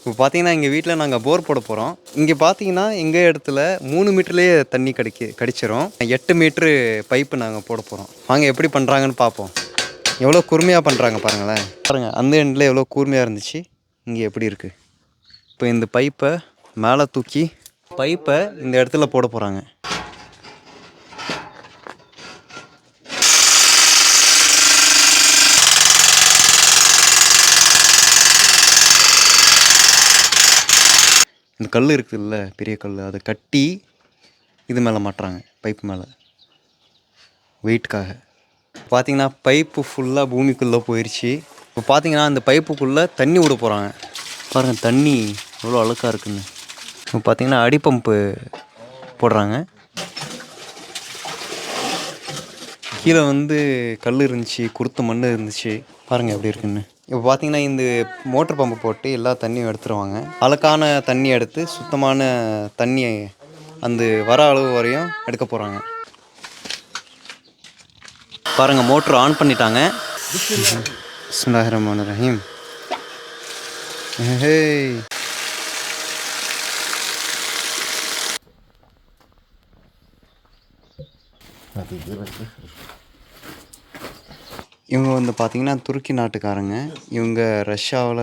இப்போ பார்த்தீங்கன்னா எங்கள் வீட்டில் நாங்கள் போர் போட போகிறோம். இங்கே பார்த்தீங்கன்னா எங்கள் இடத்துல 3 மீட்டர்லேயே தண்ணி கிடச்சிரும். 8 மீட்ரு பைப்பு நாங்கள் போட போகிறோம். வாங்க எப்படி பண்ணுறாங்கன்னு பார்ப்போம். எவ்வளோ கூர்மையாக பண்ணுறாங்க பாருங்களேன். பாருங்கள் அந்த எண்டில் எவ்வளோ கூர்மையாக இருந்துச்சு, இங்கே எப்படி இருக்குது. இப்போ இந்த பைப்பை மேலே தூக்கி பைப்பை இந்த இடத்துல போட போகிறாங்க. இந்த கல் இருக்குதுல்ல, பெரிய கல், அதை கட்டி இது மேலே மாட்டுறாங்க, பைப்பு மேலே வெயிட்டுக்காக. பார்த்தீங்கன்னா பைப்பு ஃபுல்லாக பூமிக்குள்ளே போயிடுச்சு. இப்போ பார்த்தீங்கன்னா அந்த பைப்புக்குள்ளே தண்ணி விட போகிறாங்க. பாருங்கள் தண்ணி எவ்வளோ அழுக்காக இருக்குன்னு. இப்போ பார்த்தீங்கன்னா அடி பம்பு போடுறாங்க. கீழே கல் இருந்துச்சு, குருத்த மண் இருந்துச்சு. பாருங்கள் எப்படி இருக்குன்னு. இப்போ பார்த்தீங்கன்னா இந்த மோட்ரு பம்பு போட்டு எல்லா தண்ணியும் எடுத்துருவாங்க. அழுக்கான தண்ணி எடுத்து சுத்தமான தண்ணியை அந்த வர அளவு வரையும் எடுக்க போகிறாங்க. பாருங்கள் மோட்ரு ஆன் பண்ணிட்டாங்க. பிஸ்மில்லாஹிர் ரஹ்மானிர் ரஹீம். ஹே இவங்க பார்த்தீங்கன்னா துருக்கி நாட்டுக்காரங்க. இவங்க ரஷ்யாவில்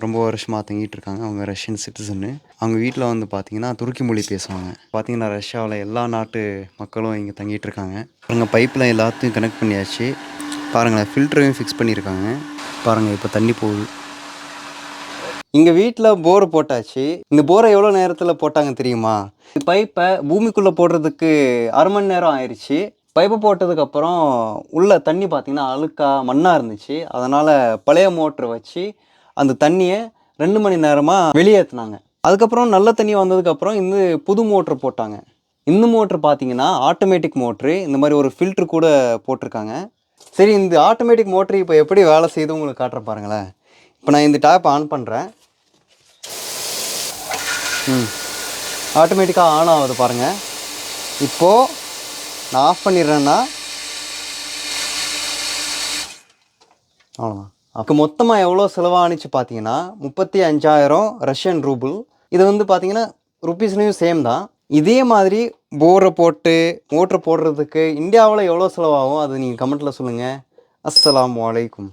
ரொம்ப வருஷமாக தங்கிட்டு இருக்காங்க. அவங்க ரஷ்யன் சிட்டிசன்னு. அவங்க வீட்டில் பார்த்தீங்கன்னா துருக்கி மொழி பேசுவாங்க. பார்த்தீங்கன்னா ரஷ்யாவில் எல்லா நாட்டு மக்களும் இங்கே தங்கிட்டு இருக்காங்க. பாருங்கள் பைப்பில் எல்லாத்தையும் கனெக்ட் பண்ணியாச்சு. பாருங்களேன் ஃபில்டரையும் ஃபிக்ஸ் பண்ணியிருக்காங்க. பாருங்கள் இப்போ தண்ணி போகுது. இங்கே வீட்டில் போர் போட்டாச்சு. இந்த போரை எவ்வளோ நேரத்தில் போட்டாங்க தெரியுமா? பைப்பை பூமிக்குள்ளே போடுறதுக்கு 1/2 மணி நேரம் ஆயிடுச்சு. பைப்பு போட்டதுக்கப்புறம் உள்ள தண்ணி பார்த்திங்கன்னா அழுக்காக மண்ணாக இருந்துச்சு. அதனால் பழைய மோட்ரு வச்சு அந்த தண்ணியை 2 மணி நேரமாக வெளியேற்றினாங்க. அதுக்கப்புறம் நல்ல தண்ணி வந்ததுக்கப்புறம் இந்த புது மோட்ரு போட்டாங்க. இந்த மோட்ரு பார்த்திங்கன்னா ஆட்டோமேட்டிக் மோட்ரு. இந்த மாதிரி ஒரு ஃபில்ட்ரு கூட போட்டிருக்காங்க. சரி, இந்த ஆட்டோமேட்டிக் மோட்ரு இப்போ எப்படி வேலை செய்யுது உங்களுக்கு காட்டுற பாருங்களேன். இப்போ நான் இந்த டேப் ஆன் பண்ணுறேன். ஆட்டோமேட்டிக்காக ஆன் ஆகுது பாருங்கள். இப்போது நான் ஆஃப் பண்ணிடுறேன்னா அவ்வளோதான். அப்போ மொத்தமாக எவ்வளோ செலவானுச்சு பார்த்தீங்கன்னா 35,000 ரஷ்யன் ரூபிள். இது பார்த்தீங்கன்னா ருப்பீஸ்லேயும் சேம் தான். இதே மாதிரி போரை போட்டு மோட்ரு போடுறதுக்கு இந்தியாவில் எவ்வளோ செலவாகும் அது நீங்கள் கமெண்ட்டில் சொல்லுங்கள். அஸ்ஸலாமு அலைக்கும்.